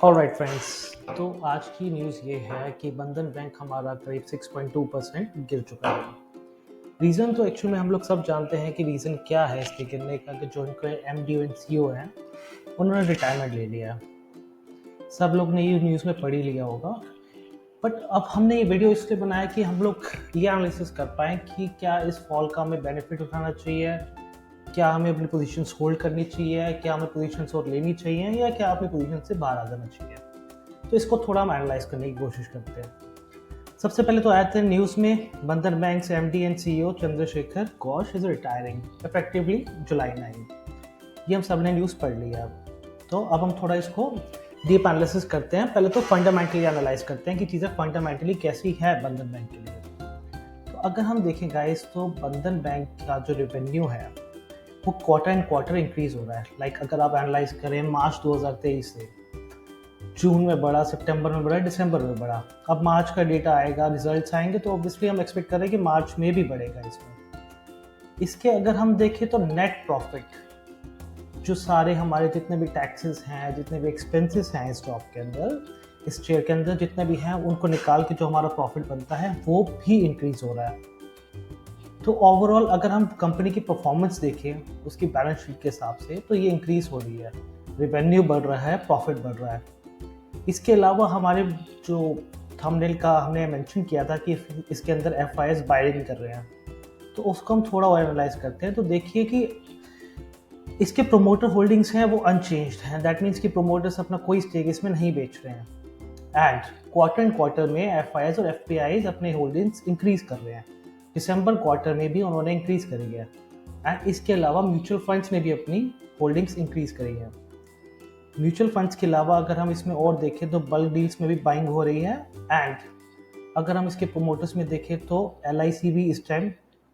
Alright friends, तो आज की न्यूज़ ये है कि बंधन बैंक हमारा करीब 6.2% गिर चुका है। रीज़न तो एक्चुअली में हम लोग सब जानते हैं कि रीज़न क्या है इसके गिरने का, कि जो इनके एमडी एंड सीईओ हैं उन्होंने रिटायरमेंट ले लिया है। सब लोग ने ये न्यूज़ में पढ़ ही लिया होगा। बट अब हमने ये वीडियो इसलिए बनाया कि हम लोग ये एनालिसिस कर पाएँ कि क्या इस फॉल का हमें बेनिफिट उठाना चाहिए, क्या हमें अपनी पोजीशंस होल्ड करनी चाहिए, क्या हमें पोजीशंस और लेनी चाहिए, या क्या अपनी पोजीशन से बाहर आ जाना चाहिए। तो इसको थोड़ा हम एनालाइज करने की कोशिश करते हैं। सबसे पहले तो आए थे न्यूज़ में, बंधन बैंक से MD and CEO Chandrashekhar Ghosh is retiring effectively July 9। ये हम सब ने न्यूज़ पढ़ लिया। तो अब हम थोड़ा इसको डीप एनालिसिस करते हैं। पहले तो फंडामेंटली एनालाइज करते हैं कि चीज़ें फंडामेंटली कैसी है बंधन बैंक के लिए। तो अगर हम देखें गाइस, तो बंधन बैंक का जो रेवेन्यू है वो क्वार्टर एंड क्वार्टर इंक्रीज हो रहा है। लाइक अगर आप एनालाइज करें मार्च 2023 से, जून में बढ़ा, सितंबर में बढ़ा, दिसंबर में बढ़ा। अब मार्च का डेटा आएगा, रिजल्ट्स आएंगे, तो ऑब्वियसली हम एक्सपेक्ट करें कि मार्च में भी बढ़ेगा इसमें। इसके अगर हम देखें तो नेट प्रॉफिट, जो सारे हमारे जितने भी टैक्सेस हैं, जितने भी एक्सपेंसेस हैं स्टॉक के अंदर, इस शेयर के अंदर जितने भी हैं, उनको निकाल के जो हमारा प्रॉफिट बनता है वो भी इंक्रीज हो रहा है। तो ओवरऑल अगर हम कंपनी की परफॉर्मेंस देखें उसकी बैलेंस शीट के हिसाब से, तो ये इंक्रीज हो रही है, रेवेन्यू बढ़ रहा है, प्रॉफिट बढ़ रहा है। इसके अलावा हमारे जो थंबनेल का हमने मेंशन किया था कि इसके अंदर एफआईएस बाइंग कर रहे हैं, तो उसको हम थोड़ा और एनालाइज करते हैं। तो देखिए कि इसके प्रोमोटर होल्डिंग्स हैं वो अनचेंज्ड हैं। दैट मीन्स कि प्रोमोटर्स अपना कोई स्टेक इसमें नहीं बेच रहे हैं। एंड क्वार्टर एंड क्वार्टर में एफआईएस और एफपीआईज अपने होल्डिंग्स इंक्रीज कर रहे हैं। दिसंबर क्वार्टर में भी उन्होंने इंक्रीज करी है। एंड इसके अलावा म्यूचुअल फंड्स ने भी अपनी होल्डिंग्स इंक्रीज करी है। म्यूचुअल फंड्स के अलावा अगर हम इसमें और देखें तो बल्क डील्स में भी बाइंग हो रही है। एंड अगर हम इसके प्रोमोटर्स में देखें तो एलआईसी भी इस टाइम,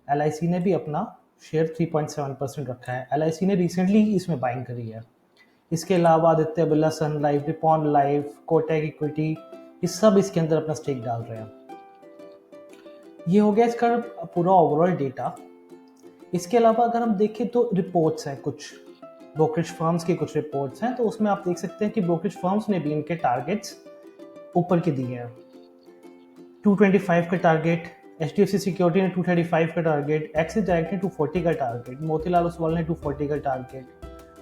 एलआईसी ने भी अपना शेयर 3.7% रखा है। एलआईसी ने रिसेंटली ही इसमें बाइंग करी है। इसके अलावा आदित्य बिरला सन लाइफ, रिपॉन लाइफ, कोटक इक्विटी, ये सब इसके अंदर अपना स्टेक डाल रहे हैं। ये हो गया इसका पूरा ओवरऑल डेटा। इसके अलावा अगर हम देखें तो रिपोर्ट्स हैं, कुछ ब्रोकरेज फर्म्स की कुछ रिपोर्ट्स हैं, तो उसमें आप देख सकते हैं कि ब्रोकरेज फर्म्स ने भी इनके टारगेट्स ऊपर के दिए हैं। 225 का टारगेट, एचडीएफसी सिक्योरिटी ने 235 का टारगेट, एक्सिस डायरेक्ट ने 240 का टारगेट, मोतीलाल ओसवाल ने 240 का टारगेट,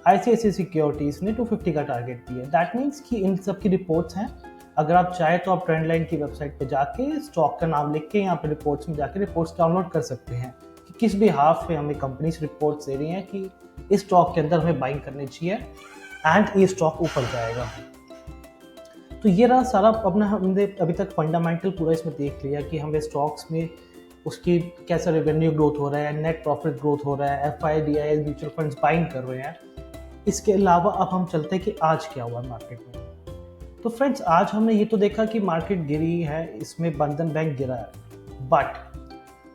आईसीआईसीआई सिक्योरिटीज ने 250 का टारगेट दिया। दैट मीन्स कि इन सब की रिपोर्ट्स हैं। अगर आप चाहे तो आप ट्रेंड लाइन की वेबसाइट पे जाके स्टॉक का नाम लिख के यहाँ पे रिपोर्ट्स में जाके रिपोर्ट्स डाउनलोड कर सकते हैं कि किस भी हाफ पे हमें कंपनीज रिपोर्ट्स दे रही हैं कि इस स्टॉक के अंदर हमें बाइंग करनी चाहिए एंड ये स्टॉक ऊपर जाएगा। तो ये रहा सारा अपना, हमने अभी तक फंडामेंटल पूरा इसमें देख लिया कि हमें स्टॉक्स में उसकी कैसा रेवेन्यू ग्रोथ हो रहा है, नेट प्रॉफिट ग्रोथ हो रहा है, एफआईडीआई म्यूचुअल फंड्स बाइंग कर रहे हैं। इसके अलावा अब हम चलते हैं कि आज क्या हुआ मार्केट में। तो फ्रेंड्स, आज हमने ये तो देखा कि मार्केट गिरी है, इसमें बंधन बैंक गिरा है। बट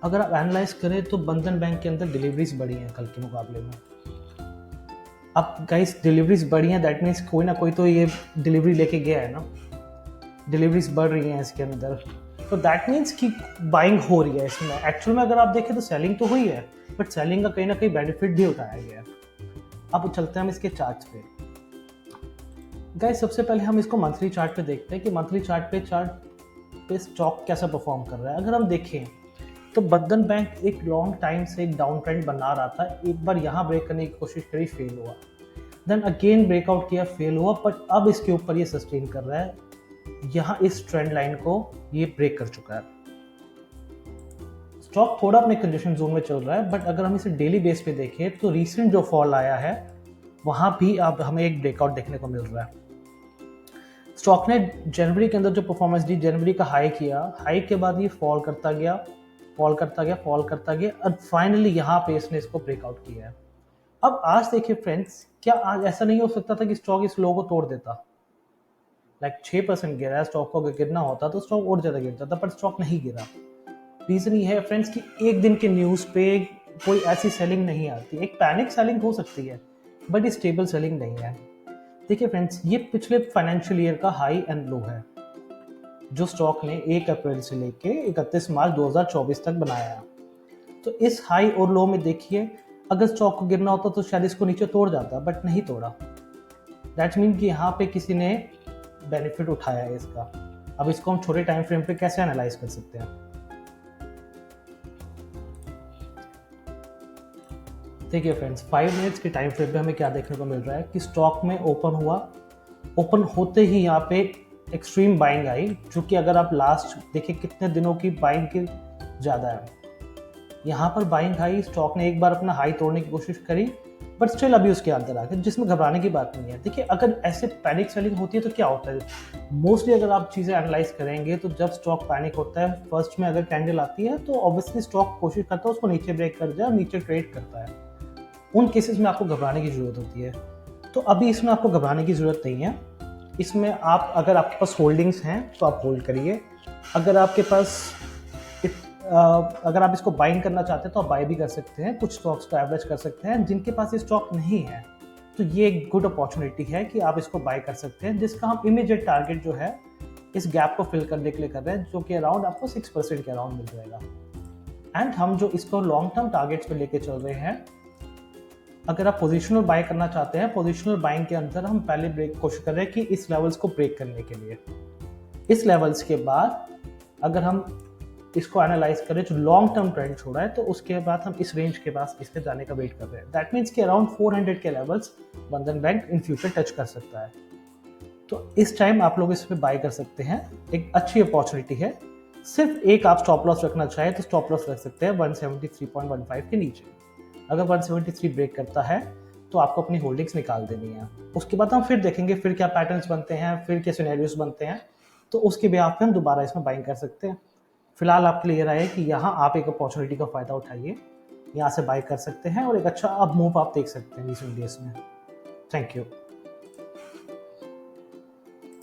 अगर आप एनालाइज करें तो बंधन बैंक के अंदर डिलीवरीज बढ़ी हैं कल के मुकाबले में। अब गाइस, डिलीवरीज बढ़ी हैं, दैट मीन्स कोई ना कोई तो ये डिलीवरी लेके गया है ना, डिलीवरीज बढ़ रही हैं इसके अंदर, तो दैट मीन्स कि बाइंग हो रही है इसमें। एक्चुअल में अगर आप देखें तो सेलिंग तो हुई है, बट सेलिंग का कहीं ना कहीं बेनिफिट भी उठाया गया है। अब चलते हैं हम इसके चार्ट्स पे। गाइस, सबसे पहले हम इसको मंथली चार्ट पे देखते हैं कि मंथली चार्ट पे स्टॉक कैसा परफॉर्म कर रहा है। अगर हम देखें तो बंधन बैंक एक लॉन्ग टाइम से एक डाउन ट्रेंड बना रहा था। एक बार यहाँ ब्रेक करने की कोशिश करी, फेल हुआ, देन अगेन ब्रेकआउट किया, फेल हुआ, बट अब इसके ऊपर ये सस्टेन कर रहा है। यहाँ इस ट्रेंड लाइन को ये ब्रेक कर चुका है। स्टॉक थोड़ा अपने कंजेशन जोन में चल रहा है, बट अगर हम इसे डेली बेस पे देखें तो रिसेंट जो फॉल आया है वहां भी अब हमें एक ब्रेकआउट देखने को मिल रहा है। स्टॉक ने जनवरी के अंदर जो परफॉर्मेंस दी, जनवरी का हाई किया, हाई के बाद ये फॉल करता गया, फॉल करता गया, फॉल करता गया, और फाइनली यहाँ पे इसने इसको ब्रेकआउट किया है। अब आज देखिए फ्रेंड्स, क्या आज ऐसा नहीं हो सकता था कि स्टॉक इस लो को तोड़ देता? लाइक 6% गिरा है, स्टॉक को अगर गिरना होता तो स्टॉक और ज्यादा गिरता था, पर स्टॉक नहीं गिरा। रीजन ये है फ्रेंड्स कि एक दिन के न्यूज पे कोई ऐसी सेलिंग नहीं आती। एक पैनिक सेलिंग हो सकती है, बट ये स्टेबल सेलिंग नहीं है। देखिए फ्रेंड्स, ये पिछले फाइनेंशियल ईयर का हाई एंड लो है जो स्टॉक ने 1 अप्रैल से लेके 31 मार्च 2024 तक बनाया है। तो इस हाई और लो में देखिए, अगर स्टॉक को गिरना होता तो शायद इसको नीचे तोड़ जाता, बट नहीं तोड़ा। दैट्स मीन कि यहाँ पे किसी ने बेनिफिट उठाया है इसका। अब इसको हम छोटे टाइम फ्रेम पे कैसे एनालाइज कर सकते हैं? देखिए फ्रेंड्स, 5 मिनट्स के टाइम फ्रेम पे हमें क्या देखने को मिल रहा है कि स्टॉक में ओपन हुआ, ओपन होते ही यहाँ पे एक्सट्रीम बाइंग आई, जो कि अगर आप लास्ट देखिए कितने दिनों की बाइंग की ज़्यादा है। यहाँ पर बाइंग आई, स्टॉक ने एक बार अपना हाई तोड़ने की कोशिश करी, बट स्टिल अभी उसके अंदर आ गए, जिसमें घबराने की बात नहीं है। देखिए अगर ऐसे पैनिक सेलिंग होती है तो क्या होता है, मोस्टली अगर आप चीज़ें एनालाइज करेंगे तो जब स्टॉक पैनिक होता है, फर्स्ट में अगर कैंडल आती है तो ऑब्वियसली स्टॉक कोशिश करता है उसको नीचे ब्रेक कर जाए, नीचे ट्रेड करता है। उन केसेस में आपको घबराने की ज़रूरत होती है। तो अभी इसमें आपको घबराने की ज़रूरत नहीं है। इसमें आप, अगर आपके पास होल्डिंग्स हैं तो आप होल्ड करिए। अगर आपके पास अगर आप इसको बाइंग करना चाहते हैं तो आप बाय भी कर सकते हैं, कुछ स्टॉक्स को एवरेज कर सकते हैं। जिनके पास ये स्टॉक नहीं है तो ये एक गुड अपॉर्चुनिटी है कि आप इसको बाय कर सकते हैं, जिसका हम इमीडिएट टारगेट जो है इस गैप को फिल करने के लिए कर रहे हैं, जो कि अराउंड आपको 6% के अराउंड मिल जाएगा। एंड हम जो इसको लॉन्ग टर्म टारगेट्स पे लेके चल रहे हैं, अगर आप पोजिशनल बाय करना चाहते हैं, पोजिशनल बाइंग के अंदर हम पहले ब्रेक कोशिश कर रहे हैं कि इस लेवल्स को ब्रेक करने के लिए। इस लेवल्स के बाद अगर हम इसको एनालाइज करें जो लॉन्ग टर्म ट्रेंड छोड़ा है, तो उसके बाद हम इस रेंज के पास इसके जाने का वेट कर रहे हैं। दैट मीन्स कि अराउंड 400 के लेवल्स बंधन बैंक इन फ्यूचर टच कर सकता है। तो इस टाइम आप लोग इस पर बाय कर सकते हैं, एक अच्छी अपॉर्चुनिटी है। सिर्फ एक आप स्टॉप लॉस रखना चाहें तो स्टॉप लॉस रख सकते हैं 173.15 के नीचे। अगर 173 ब्रेक करता है तो आपको अपनी होल्डिंग्स निकाल देनी है। उसके बाद हम फिर देखेंगे फिर क्या पैटर्न्स बनते हैं, फिर क्या सिनेरियोस बनते हैं, तो उसके बेसिस पे हम दोबारा इसमें बाइंग कर सकते हैं। फिलहाल आप क्लियर आए कि यहाँ आप एक अपॉर्चुनिटी का फ़ायदा उठाइए, यहाँ से बाय कर सकते हैं और एक अच्छा अब मूव आप देख सकते हैं रिसेंट डेज में। Thank you.